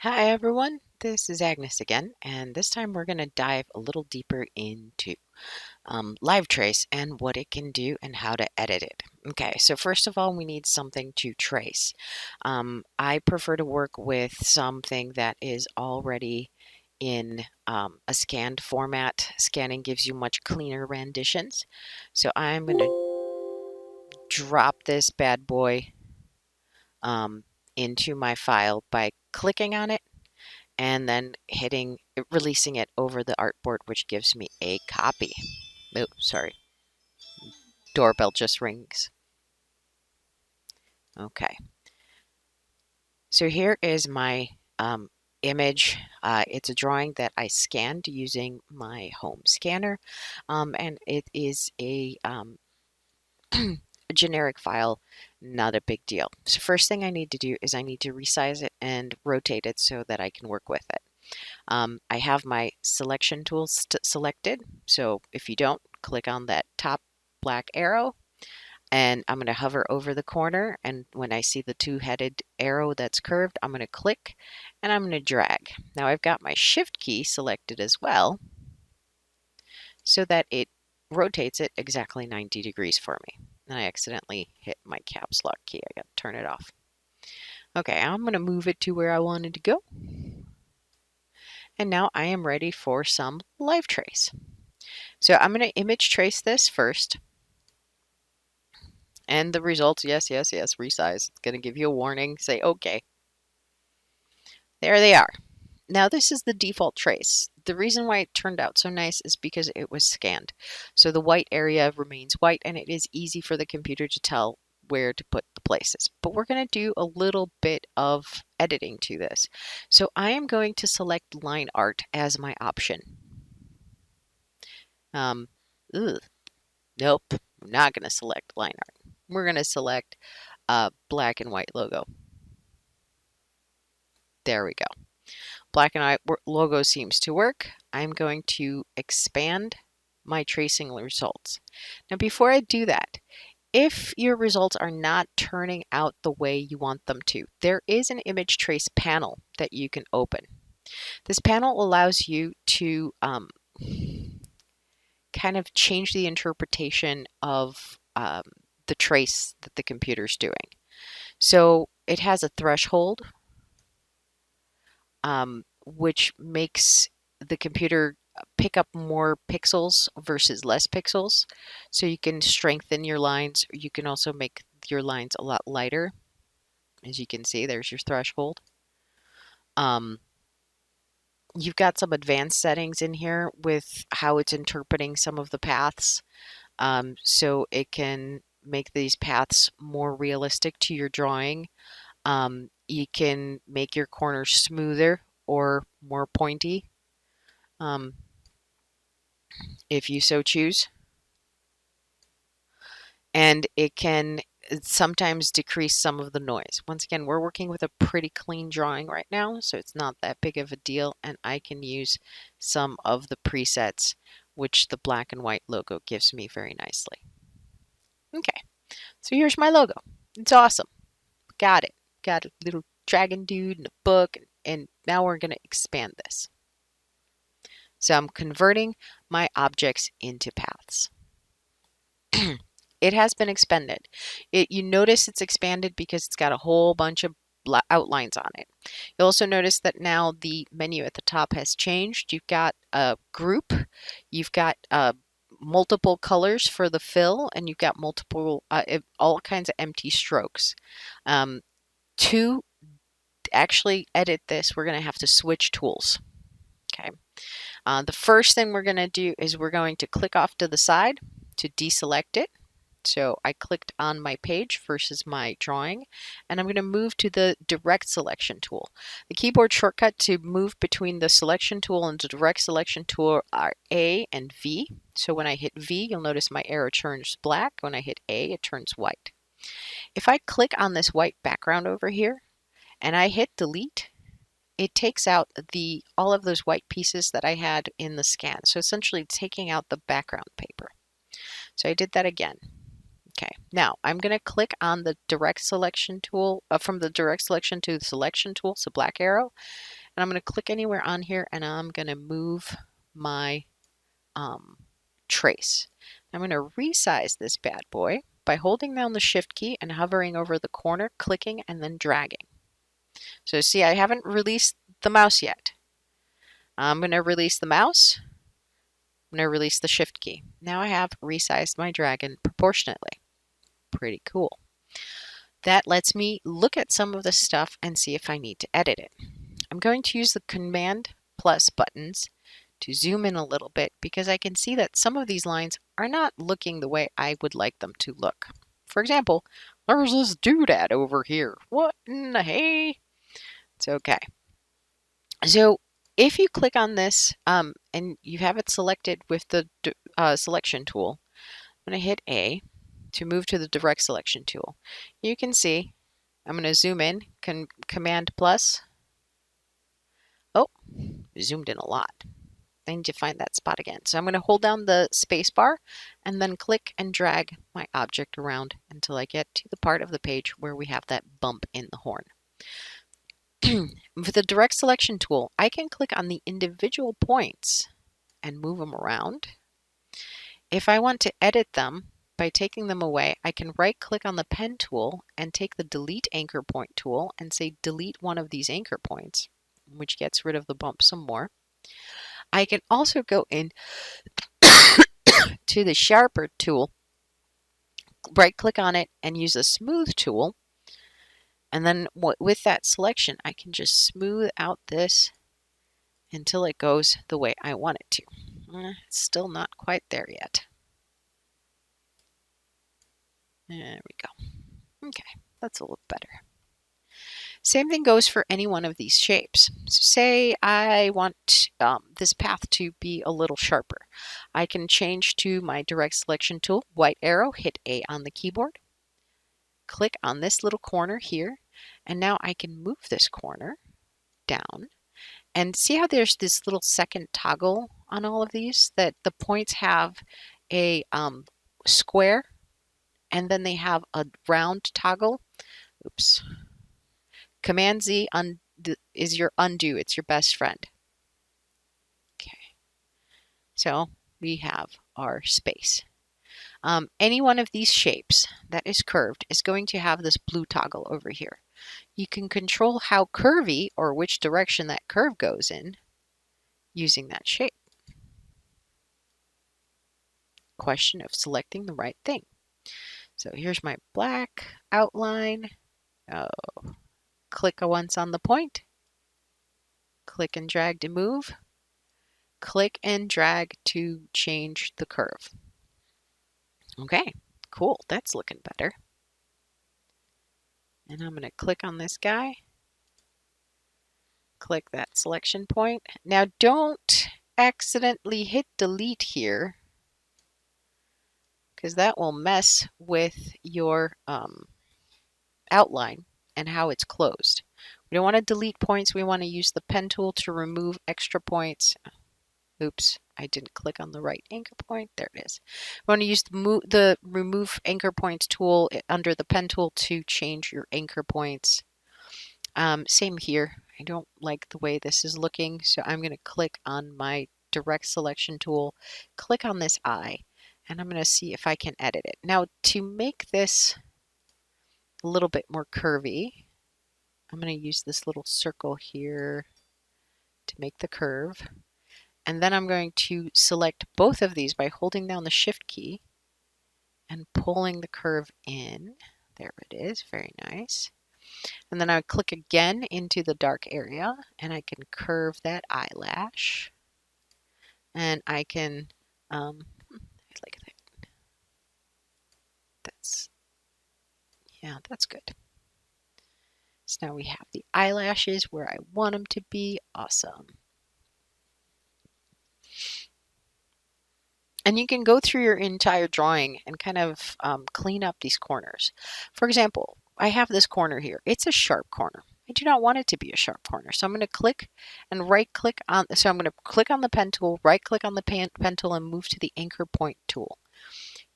Hi everyone, this is Agnes again, and this time we're going to dive a little deeper into Live Trace and what it can do and how to edit it. Okay, so first of all, we need something to trace. I prefer to work with something that is already in a scanned format. Scanning gives you much cleaner renditions. So I'm going to drop this bad boy um, into my file by clicking on it and then releasing it over the artboard, which gives me a copy. Oh, sorry. Doorbell just rings. Okay. So here is my image. It's a drawing that I scanned using my home scanner, and it is a generic file, not a big deal. So first thing I need to do is I need to resize it and rotate it so that I can work with it. I have my selection tools selected. So if you don't, click on that top black arrow and I'm going to hover over the corner. And when I see the two-headed arrow that's curved, I'm going to click and I'm going to drag. Now I've got my shift key selected as well so that it rotates it exactly 90 degrees for me. And I accidentally hit my caps lock key. I got to turn it off. Okay, I'm going to move it to where I wanted to go. And now I am ready for some live trace. So I'm going to image trace this first. And the results, yes, resize. It's going to give you a warning. Say, okay. There they are. Now this is the default trace. The reason why it turned out so nice is because it was scanned. So the white area remains white and it is easy for the computer to tell where to put the places. But we're going to do a little bit of editing to this. So I am going to select line art as my option. Um, ugh, nope, I'm not going to select line art. We're going to select a black and white logo. There we go. Black and white logo seems to work. I'm going to expand my tracing results. Now, before I do that, if your results are not turning out the way you want them to, there is an image trace panel that you can open. This panel allows you to kind of change the interpretation of the trace that the computer's doing. So it has a threshold, which makes the computer pick up more pixels versus less pixels. So you can strengthen your lines. You can also make your lines a lot lighter. As you can see, there's your threshold. You've got some advanced settings in here with how it's interpreting some of the paths. So it can make these paths more realistic to your drawing. You can make your corners smoother or more pointy, if you so choose. And it can sometimes decrease some of the noise. Once again, we're working with a pretty clean drawing right now, so it's not that big of a deal, and I can use some of the presets, which the black and white logo gives me very nicely. Okay, so here's my logo. It's awesome. Got it. Got a little dragon dude and a book, and now we're going to expand this. So I'm converting my objects into paths. It has been expanded. You notice it's expanded because it's got a whole bunch of outlines on it. You'll also notice that now the menu at the top has changed. You've got a group, you've got multiple colors for the fill, and you've got multiple, all kinds of empty strokes. To actually edit this, we're going to have to switch tools. Okay. The first thing we're going to do is we're going to click off to the side to deselect it. So I clicked on my page versus my drawing, and I'm going to move to the direct selection tool. The keyboard shortcut to move between the selection tool and the direct selection tool are A and V. So when I hit V, you'll notice my arrow turns black. When I hit A, it turns white. If I click on this white background over here and I hit delete, it takes out all of those white pieces that I had in the scan. So essentially taking out the background paper. So I did that again. Okay, now I'm going to click on the direct selection tool, from the direct selection to the selection tool, so black arrow, and I'm going to click anywhere on here and I'm going to move my trace. I'm going to resize this bad boy by holding down the shift key and hovering over the corner, clicking and then dragging. So see, I haven't released the mouse yet. I'm going to release the mouse. I'm going to release the shift key. Now I have resized my dragon proportionately. Pretty cool. That lets me look at some of the stuff and see if I need to edit it. I'm going to use the Command plus buttons to zoom in a little bit because I can see that some of these lines are not looking the way I would like them to look. For example, there's this doodad over here. What in the hey? It's okay. So if you click on this and you have it selected with the selection tool, I'm going to hit A to move to the direct selection tool. You can see I'm going to zoom in, Command plus. Oh, zoomed in a lot. I need to find that spot again. So I'm going to hold down the space bar and then click and drag my object around until I get to the part of the page where we have that bump in the horn. With the direct selection tool, I can click on the individual points and move them around. If I want to edit them by taking them away, I can right click on the pen tool and take the delete anchor point tool and say delete one of these anchor points, which gets rid of the bump some more. I can also go in to the sharper tool, right click on it and use the smooth tool. And then with that selection, I can just smooth out this until it goes the way I want it to. It's still not quite there yet. There we go. Okay, that's a little better. Same thing goes for any one of these shapes. Say I want this path to be a little sharper. I can change to my direct selection tool, white arrow, hit A on the keyboard, click on this little corner here, and now I can move this corner down. And see how there's this little second toggle on all of these, that the points have a square and then they have a round toggle. Oops. Command Z is your undo. It's your best friend. Okay. So we have our space. Any one of these shapes that is curved is going to have this blue toggle over here. You can control how curvy or which direction that curve goes in using that shape. Question of selecting the right thing. So here's my black outline. Click once on the point. Click and drag to move. Click and drag to change the curve. Okay, cool. That's looking better. And I'm going to click on this guy. Click that selection point. Now don't accidentally hit delete here, because that will mess with your outline and how it's closed. We don't want to delete points. We want to use the pen tool to remove extra points. Oops, I didn't click on the right anchor point. There it is. We want to use the remove anchor points tool under the pen tool to change your anchor points. Same here. I don't like the way this is looking, so I'm going to click on my direct selection tool, click on this eye, and I'm going to see if I can edit it. Now, to make this a little bit more curvy, I'm going to use this little circle here to make the curve. And then I'm going to select both of these by holding down the shift key and pulling the curve in. There it is, very nice. And then I click again into the dark area and I can curve that eyelash. And I can, like that. That's good. So now we have the eyelashes where I want them to be. Awesome. And you can go through your entire drawing and kind of clean up these corners. For example, I have this corner here. It's a sharp corner. I do not want it to be a sharp corner. So I'm going to click and right click on, so I'm going to click on the pen tool, right click on the pen tool and move to the anchor point tool.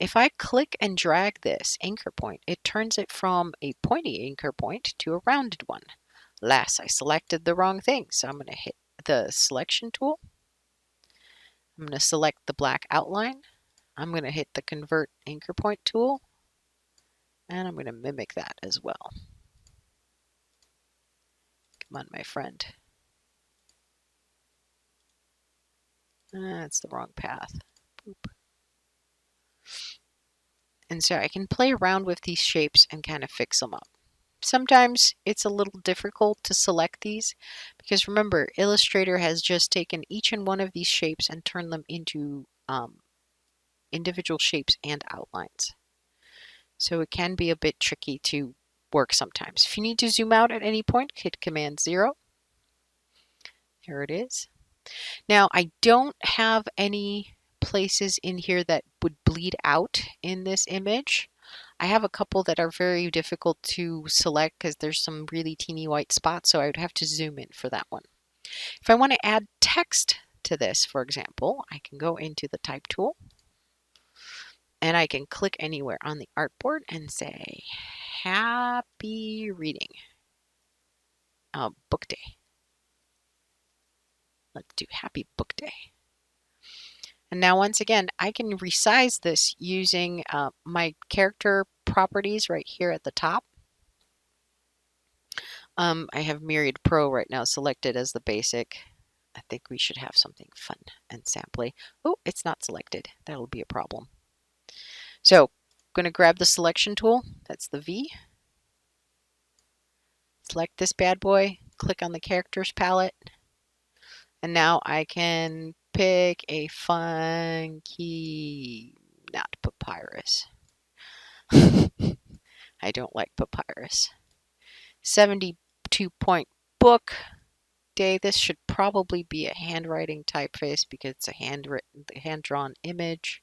If I click and drag this anchor point, it turns it from a pointy anchor point to a rounded one. Alas, I selected the wrong thing, so I'm going to hit the selection tool. I'm going to select the black outline. I'm going to hit the convert anchor point tool, and I'm going to mimic that as well. Come on, my friend. That's the wrong path. Boop. And so I can play around with these shapes and kind of fix them up. Sometimes it's a little difficult to select these because remember, Illustrator has just taken each and one of these shapes and turned them into individual shapes and outlines. So it can be a bit tricky to work sometimes. If you need to zoom out at any point, hit Command 0. Here it is. Now, I don't have any places in here that would bleed out in this image. I have a couple that are very difficult to select because there's some really teeny white spots, so I would have to zoom in for that one. If I want to add text to this, for example, I can go into the type tool and I can click anywhere on the artboard and say, happy reading, book day. Let's do happy book day. And now once again, I can resize this using my character properties right here at the top. I have Myriad Pro right now selected as the basic. I think we should have something fun and samply. Oh, it's not selected. That'll be a problem. So I'm going to grab the selection tool. That's the V. Select this bad boy. Click on the characters palette. And now I can pick a funky, not papyrus. I don't like papyrus. 72-point book day. This should probably be a handwriting typeface because it's a hand-drawn image.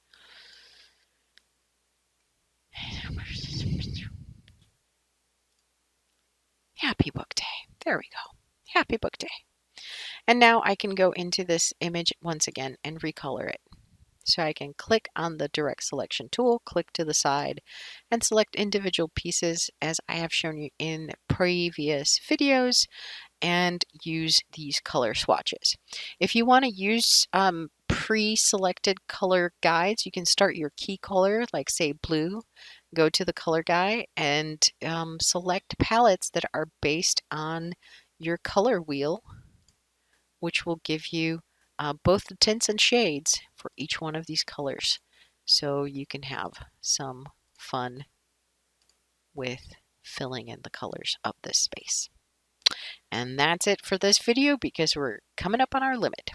Happy book day. There we go. Happy book day. And now I can go into this image once again and recolor it. So I can click on the direct selection tool, click to the side, and select individual pieces as I have shown you in previous videos, and use these color swatches. If you want to use pre-selected color guides, you can start your key color, like say blue, go to the color guide and select palettes that are based on your color wheel, which will give you both the tints and shades for each one of these colors. So you can have some fun with filling in the colors of this space. And that's it for this video because we're coming up on our limit.